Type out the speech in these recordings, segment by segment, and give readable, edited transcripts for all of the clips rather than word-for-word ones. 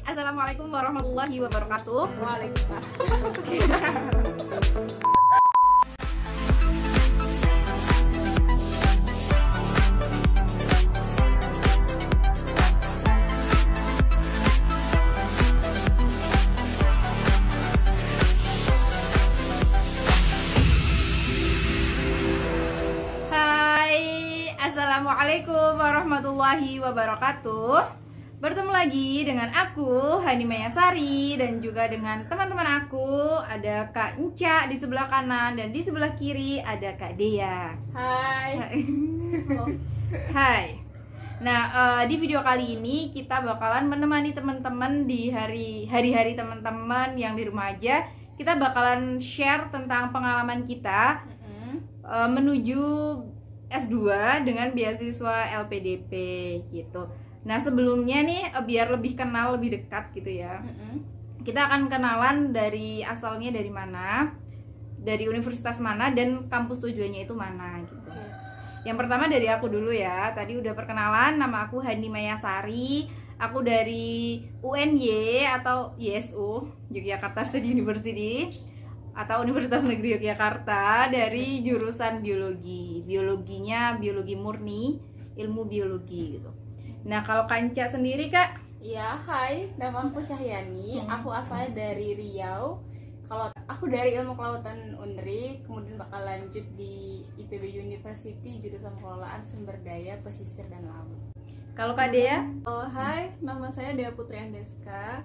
Assalamualaikum warahmatullahi wabarakatuh. Waalaikumsalam. Assalamualaikum warahmatullahi wabarakatuh. Bertemu lagi dengan aku Hani Maya Sari dan juga dengan teman-teman aku. Ada Kak Enca di sebelah kanan dan di sebelah kiri ada Kak Dea. Hai. Hai. Nah, di video kali ini kita bakalan menemani teman-teman di hari-hari teman-teman yang di rumah aja. Kita bakalan share tentang pengalaman kita menuju S2 dengan beasiswa LPDP gitu. Nah, sebelumnya nih biar lebih kenal, lebih dekat gitu ya. Kita akan kenalan dari asalnya dari mana, dari universitas mana, dan kampus tujuannya itu mana gitu. Yang pertama dari aku dulu ya. Tadi udah perkenalan, nama aku Hani Maya Sari. Aku dari UNY atau YSU, Yogyakarta State University, atau Universitas Negeri Yogyakarta, dari jurusan biologi. Biologinya biologi murni, ilmu biologi gitu. Nah, kalau Kanca sendiri, Kak? Iya, hai, nama aku Cahyani. Aku asalnya dari Riau. Kalau aku dari Ilmu Kelautan UNRI, kemudian bakal lanjut di IPB University jurusan Pengelolaan Sumber Daya Pesisir dan Laut. Kalau Kak Dea? Hai, nama saya Dea Putri Andeska.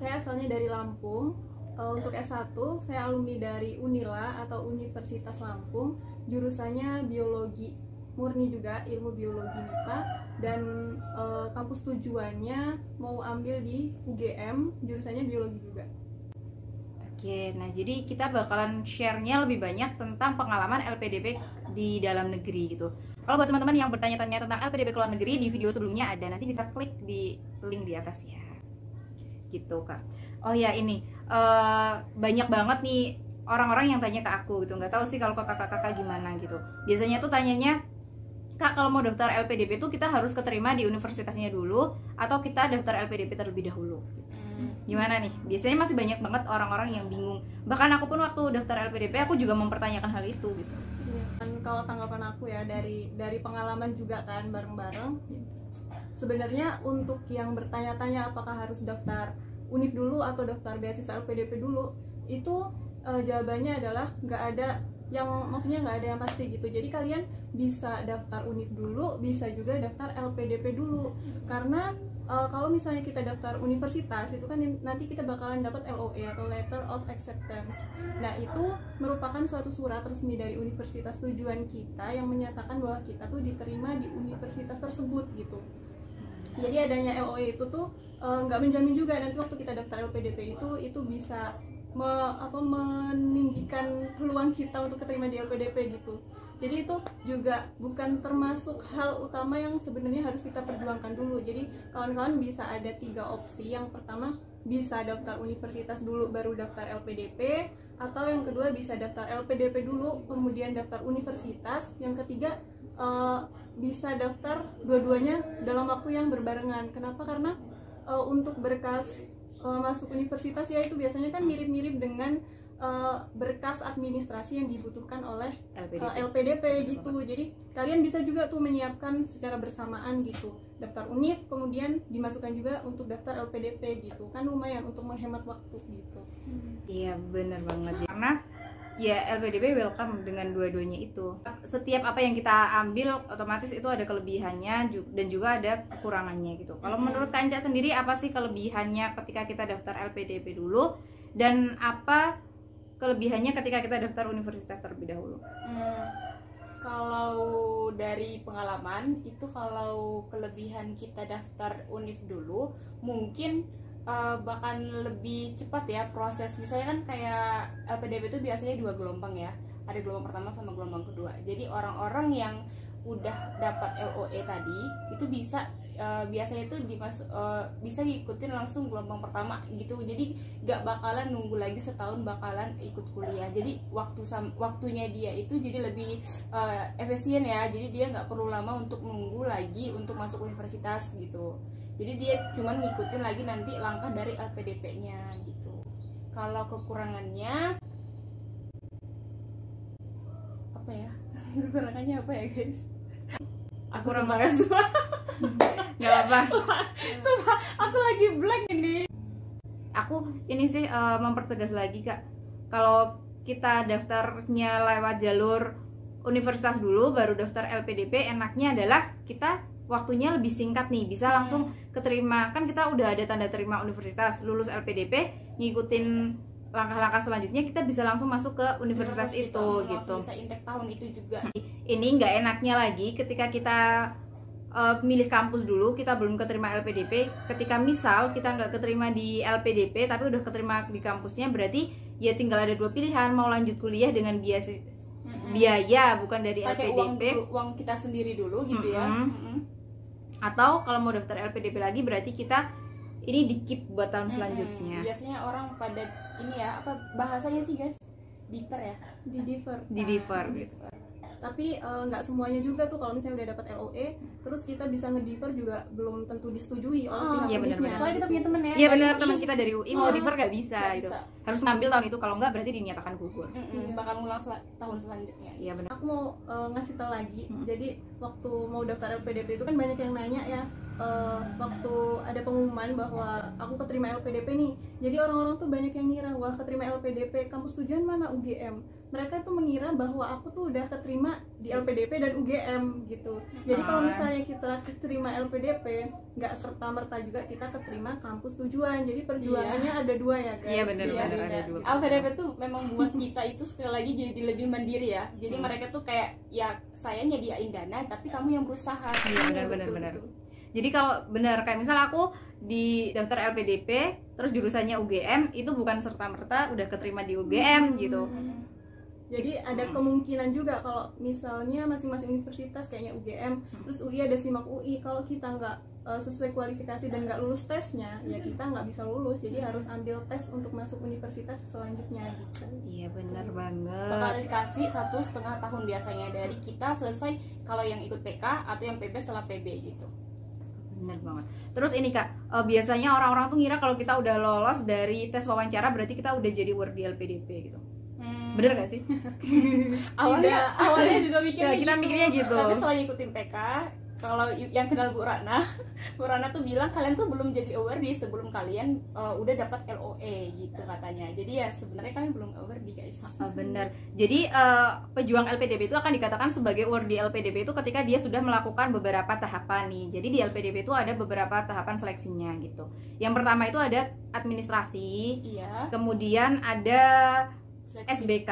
Saya asalnya dari Lampung. Untuk S1, saya alumni dari Unila atau Universitas Lampung. Jurusannya biologi murni juga, ilmu biologi MIPA. Dan kampus tujuannya mau ambil di UGM, jurusannya biologi juga. Oke, nah jadi kita bakalan share-nya lebih banyak tentang pengalaman LPDP di dalam negeri gitu. Kalau buat teman-teman yang bertanya-tanya tentang LPDP ke luar negeri, di video sebelumnya ada, nanti bisa klik di link di atas ya. Gitu, Kak. Oh ya, ini banyak banget nih orang-orang yang tanya ke aku gitu. Nggak tahu sih kalau kakak-kakak gimana gitu. Biasanya tuh tanyanya, Kak, kalau mau daftar LPDP tuh kita harus keterima di universitasnya dulu atau kita daftar LPDP terlebih dahulu? Gimana nih? Biasanya masih banyak banget orang-orang yang bingung. Bahkan aku pun waktu daftar LPDP aku juga mempertanyakan hal itu gitu. Dan kalau tanggapan aku ya dari pengalaman juga kan bareng-bareng. Sebenarnya untuk yang bertanya-tanya apakah harus daftar UNIF dulu atau daftar beasiswa LPDP dulu, itu jawabannya adalah nggak ada yang pasti gitu. Jadi kalian bisa daftar UNIF dulu, bisa juga daftar LPDP dulu. Karena kalau misalnya kita daftar universitas itu kan nanti kita bakalan dapat LOE atau Letter of Acceptance. Nah, itu merupakan suatu surat resmi dari universitas tujuan kita yang menyatakan bahwa kita tuh diterima di universitas tersebut gitu. Jadi adanya LOE itu tuh nggak menjamin juga nanti waktu kita daftar LPDP itu bisa meninggikan peluang kita untuk keterima di LPDP gitu. Jadi itu juga bukan termasuk hal utama yang sebenarnya harus kita perjuangkan dulu. Jadi kawan-kawan bisa ada 3 opsi. Yang pertama bisa daftar universitas dulu baru daftar LPDP, atau yang kedua bisa daftar LPDP dulu kemudian daftar universitas. Yang ketiga bisa daftar dua-duanya dalam waktu yang berbarengan. Kenapa? Karena untuk berkas masuk universitas ya itu biasanya kan mirip-mirip dengan berkas administrasi yang dibutuhkan oleh LPDP gitu. Jadi kalian bisa juga tuh menyiapkan secara bersamaan gitu, daftar UNIF kemudian dimasukkan juga untuk daftar LPDP gitu, kan lumayan untuk menghemat waktu gitu. Iya, bener banget ya. Karena ya LPDP welcome dengan dua-duanya itu. Setiap apa yang kita ambil otomatis itu ada kelebihannya dan juga ada kekurangannya gitu. Kalau menurut Kanca sendiri apa sih kelebihannya ketika kita daftar LPDP dulu, dan apa kelebihannya ketika kita daftar universitas terlebih dahulu? Kalau dari pengalaman itu, kalau kelebihan kita daftar UNIF dulu mungkin bahkan lebih cepat ya proses. Misalnya kan kayak LPDP itu biasanya 2 gelombang ya, ada gelombang pertama sama gelombang kedua. Jadi orang-orang yang udah dapat LOE tadi itu bisa biasanya itu bisa ngikutin langsung gelombang pertama gitu. Jadi gak bakalan nunggu lagi setahun bakalan ikut kuliah. Jadi waktunya dia itu jadi lebih efisien ya. Jadi dia nggak perlu lama untuk nunggu lagi untuk masuk universitas gitu. Jadi dia cuma ngikutin lagi nanti langkah dari LPDP-nya gitu. Kalau kekurangannya apa ya? Kekurangannya apa ya guys? Aku semangat semua. Nggak apa. Sumpah, aku lagi blank ini. Aku ini sih mempertegas lagi Kak, kalau kita daftarnya lewat jalur universitas dulu baru daftar LPDP, enaknya adalah kita waktunya lebih singkat nih, bisa langsung keterima. Kan kita udah ada tanda terima universitas, lulus LPDP, ngikutin langkah-langkah selanjutnya kita bisa langsung masuk ke universitas itu gitu. Bisa intake tahun itu juga. Ini nggak enaknya lagi ketika kita milih kampus dulu, kita belum keterima LPDP. Ketika misal kita nggak keterima di LPDP tapi udah keterima di kampusnya, berarti ya tinggal ada dua pilihan, mau lanjut kuliah dengan biaya bukan dari pakai LPDP, uang kita sendiri dulu gitu ya. atau kalau mau daftar LPDP lagi berarti kita ini di-keep buat tahun selanjutnya. Biasanya orang pada ini ya, apa bahasanya sih guys? Diper ya? di differ gitu. Tapi nggak semuanya juga tuh, kalau misalnya udah dapat LOE terus kita bisa ngediver juga belum tentu disetujui oleh pihak iya, univnya. benar-benar. Soalnya kita punya temen ya. Iya dari benar, UI. teman kita dari UI mau differ nggak bisa Nggak gitu. bisa. Harus ngambil tahun itu, kalau nggak berarti dinyatakan gugur. Bakal ngulang tahun selanjutnya. Iya benar. Aku mau ngasih tau lagi. Jadi waktu mau daftar LPDP itu kan banyak yang nanya ya, waktu ada pengumuman bahwa aku keterima LPDP nih, jadi orang-orang tuh banyak yang ngira, wah keterima LPDP kampus tujuan mana UGM. Mereka tuh mengira bahwa aku tuh udah keterima di LPDP dan UGM gitu. Jadi kalau misalnya kita keterima LPDP, nggak serta merta juga kita keterima kampus tujuan. Jadi perjuangannya ada dua ya guys. Iya benar-benar Beda-beda. ada dua. LPDP tuh memang buat kita itu sekali lagi jadi lebih mandiri ya. Jadi mereka tuh kayak ya saya nyediain dana tapi kamu yang berusaha. Iya benar-benar benar. Jadi kalau benar kayak misal aku di daftar LPDP terus jurusannya UGM, itu bukan serta merta udah keterima di UGM gitu. Jadi ada kemungkinan juga kalau misalnya masing-masing universitas kayaknya UGM, terus UI ada SIMAK UI, kalau kita nggak sesuai kualifikasi dan nggak lulus tesnya, ya kita nggak bisa lulus. Jadi harus ambil tes untuk masuk universitas selanjutnya gitu. Iya benar banget. Bakal dikasih 1,5 tahun biasanya dari kita selesai kalau yang ikut PK atau yang PB setelah PB gitu. Bener banget. Terus ini Kak, biasanya orang-orang tuh ngira kalau kita udah lolos dari tes wawancara berarti kita udah jadi worthy LPDP gitu. Bener gak sih? awalnya juga mikirnya Ya, kita mikirnya gitu. Tapi setelah ikutin PK, kalau yang kenal Bu Rana tuh bilang kalian tuh belum jadi awardee sebelum kalian udah dapat LOE gitu katanya. Jadi ya sebenarnya kalian belum awardee guys. Bener. Jadi pejuang LPDP itu akan dikatakan sebagai worthy LPDP itu ketika dia sudah melakukan beberapa tahapan nih. Jadi di LPDP itu ada beberapa tahapan seleksinya gitu. Yang pertama itu ada administrasi. Iya. Kemudian ada SBK,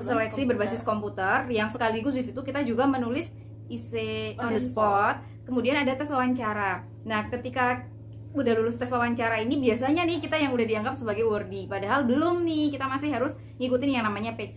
seleksi berbasis komputer, yang sekaligus di situ kita juga menulis IC on the spot. Kemudian ada tes wawancara. Nah, ketika udah lulus tes wawancara ini biasanya nih kita yang udah dianggap sebagai worthy, padahal belum nih, kita masih harus ngikutin yang namanya PK.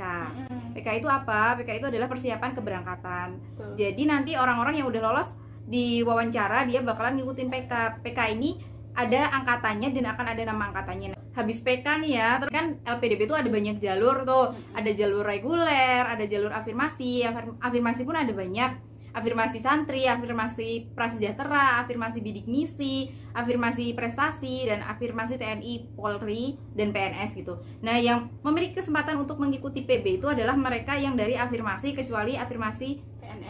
PK itu apa? PK itu adalah persiapan keberangkatan. Jadi nanti orang-orang yang udah lolos di wawancara dia bakalan ngikutin PK. PK ini ada angkatannya dan akan ada nama angkatannya. Habis PK nih ya, terus kan LPDP itu ada banyak jalur tuh. Ada jalur reguler, ada jalur afirmasi. Afirmasi pun ada banyak. Afirmasi santri, afirmasi prasejahtera, afirmasi bidik misi, afirmasi prestasi, dan afirmasi TNI, Polri, dan PNS gitu. Nah, yang memiliki kesempatan untuk mengikuti PB itu adalah mereka yang dari afirmasi, kecuali afirmasi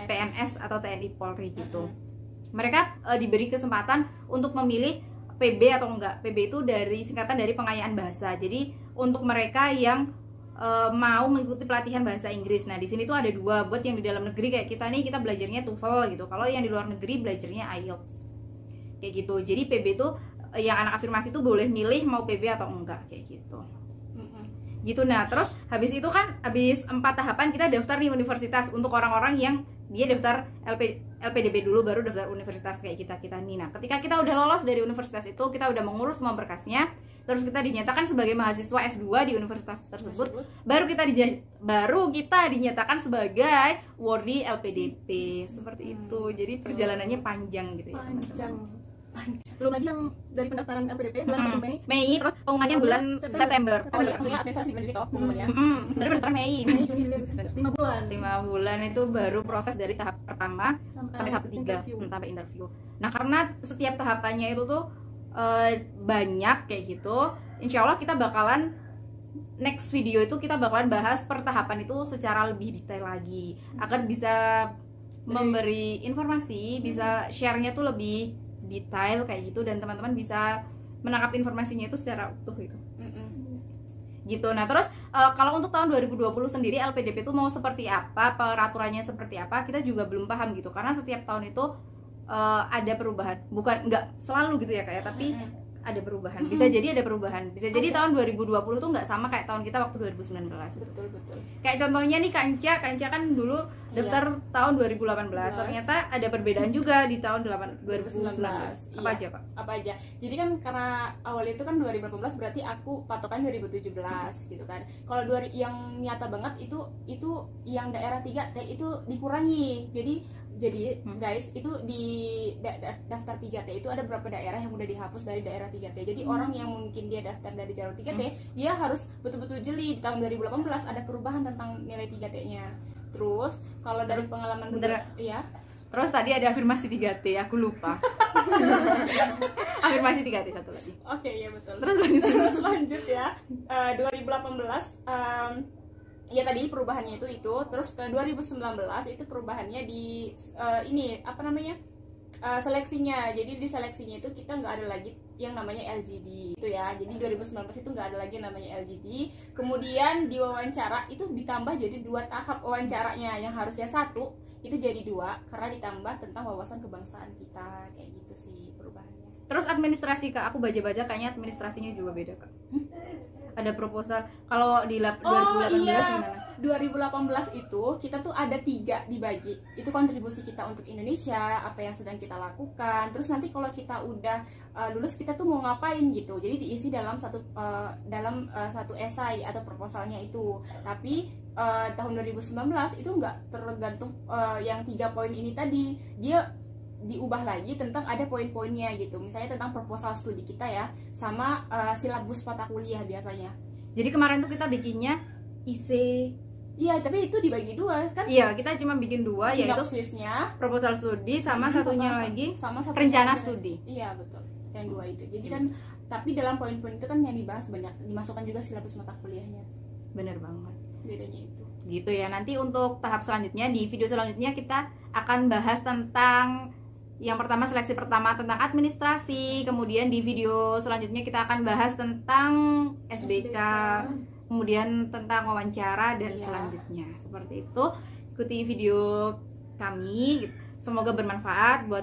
PNS atau TNI, Polri gitu. Mereka diberi kesempatan untuk memilih PB atau enggak. PB itu dari singkatan dari pengayaan bahasa. Jadi untuk mereka yang mau mengikuti pelatihan bahasa Inggris. Nah, di sini tuh ada dua, buat yang di dalam negeri kayak kita nih, kita belajarnya TOEFL gitu. Kalau yang di luar negeri belajarnya IELTS. Kayak gitu. Jadi PB itu yang anak afirmasi itu boleh milih mau PB atau enggak kayak gitu. Gitu. Nah, terus habis itu kan habis 4 tahapan kita daftar di universitas untuk orang-orang yang dia daftar LPDP dulu baru daftar universitas kayak kita nih. Nah, ketika kita udah lolos dari universitas itu, kita udah mengurus semua berkasnya, terus kita dinyatakan sebagai mahasiswa S2 di universitas tersebut, baru kita dinyatakan sebagai worthy LPDP. Seperti itu. Jadi perjalanannya panjang gitu ya, teman-teman. Belum lagi yang dari pendaftaran LPDP bulan Mei. Mei, terus pengumumannya bulan September. Oh iya, maksudnya administrasi bulan Juli toh pengumumannya. Baru pendaftaran Mei. Mei, Juni, Juli, 5 bulan. 5 bulan itu baru proses dari tahap pertama sampai tahap ketiga sampai interview. Nah, karena setiap tahapannya itu tuh banyak kayak gitu, insya Allah kita bakalan next video itu kita bakalan bahas per tahapan itu secara lebih detail lagi agar bisa memberi informasi, bisa share-nya tuh lebih detail kayak gitu dan teman-teman bisa menangkap informasinya itu secara utuh gitu. Gitu. Nah, terus kalau untuk tahun 2020 sendiri LPDP itu mau seperti apa, peraturannya seperti apa, kita juga belum paham gitu. Karena setiap tahun itu ada perubahan. Bukan nggak selalu gitu ya kayak, tapi ada perubahan. Bisa jadi ada perubahan. Bisa jadi tahun 2020 tuh nggak sama kayak tahun kita waktu 2019. Betul. Kayak contohnya nih Kak Enca kan dulu daftar tahun 2018. Ternyata ada perbedaan juga di tahun 2019. Apa aja, Pak? Apa aja? Jadi kan karena awal itu kan 2018 berarti aku patokan 2017 gitu kan. Kalau yang nyata banget itu yang daerah 3T itu dikurangi. Jadi guys, itu di daftar 3T itu ada beberapa daerah yang udah dihapus dari daerah 3T. Jadi orang yang mungkin dia daftar dari jalur 3T, dia harus betul-betul jeli. Di tahun 2018 ada perubahan tentang nilai 3T-nya. Terus kalau dari pengalaman ya. Terus tadi ada afirmasi 3T, aku lupa. Afirmasi 3T satu lagi. Oke, ya betul. Terus lanjut ya. 2018 ya tadi perubahannya itu terus ke 2019 itu perubahannya di ini apa namanya seleksinya. Jadi di seleksinya itu kita nggak ada lagi yang namanya LGD itu ya. Jadi 2019 itu nggak ada lagi yang namanya LGD. Kemudian di wawancara itu ditambah jadi 2 tahap wawancaranya, yang harusnya 1 itu jadi 2 karena ditambah tentang wawasan kebangsaan kita. Kayak gitu sih perubahannya. Terus administrasi, Kak, aku baca-baca kayaknya administrasinya juga beda, Kak. Ada proposal kalau di 2018 gimana? 2018 itu kita tuh ada 3 dibagi. Itu kontribusi kita untuk Indonesia, apa yang sedang kita lakukan. Terus nanti kalau kita udah lulus kita tuh mau ngapain gitu. Jadi diisi dalam satu esai atau proposalnya itu. Tapi tahun 2019 itu nggak tergantung yang 3 poin ini tadi. Dia diubah lagi tentang ada poin-poinnya gitu. Misalnya tentang proposal studi kita ya, sama silabus mata kuliah biasanya. Jadi kemarin tuh kita bikinnya IC. Iya, tapi itu dibagi 2 kan? Iya, kita cuma bikin 2 yaitu proposal studi sama satunya lagi rencana studi. Iya, betul. Yang 2 itu. Jadi kan tapi dalam poin-poin itu kan yang dibahas banyak, dimasukkan juga silabus mata kuliahnya. Bener banget. Bedanya itu. Gitu ya. Nanti untuk tahap selanjutnya di video selanjutnya kita akan bahas tentang yang pertama seleksi pertama tentang administrasi, kemudian di video selanjutnya kita akan bahas tentang SBK, kemudian tentang wawancara dan selanjutnya. Seperti itu. Ikuti video kami. Semoga bermanfaat buat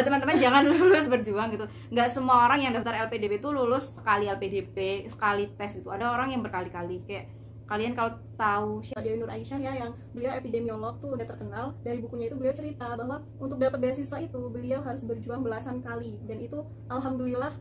teman-teman jangan lulus berjuang gitu. Nggak semua orang yang daftar LPDP itu lulus sekali LPDP, sekali tes gitu. Ada orang yang berkali-kali kayak kalian kalau tahu Dewi Nur Aisyah ya, yang beliau epidemiolog tuh udah terkenal. Dari bukunya itu beliau cerita bahwa untuk dapat beasiswa itu beliau harus berjuang belasan kali, dan itu alhamdulillah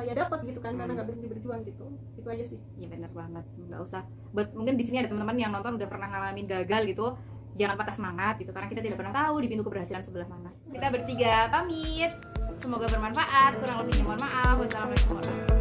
ya dapat gitu kan, karena nggak berhenti berjuang gitu. Itu aja sih. Iya benar banget. Nggak usah. Mungkin di sini ada teman-teman yang nonton udah pernah ngalamin gagal gitu. Jangan patah semangat gitu, karena kita tidak pernah tahu di pintu keberhasilan sebelah mana. Kita bertiga pamit. Semoga bermanfaat. Kurang lebihnya mohon maaf. Wassalamualaikum warahmatullahi wabarakatuh.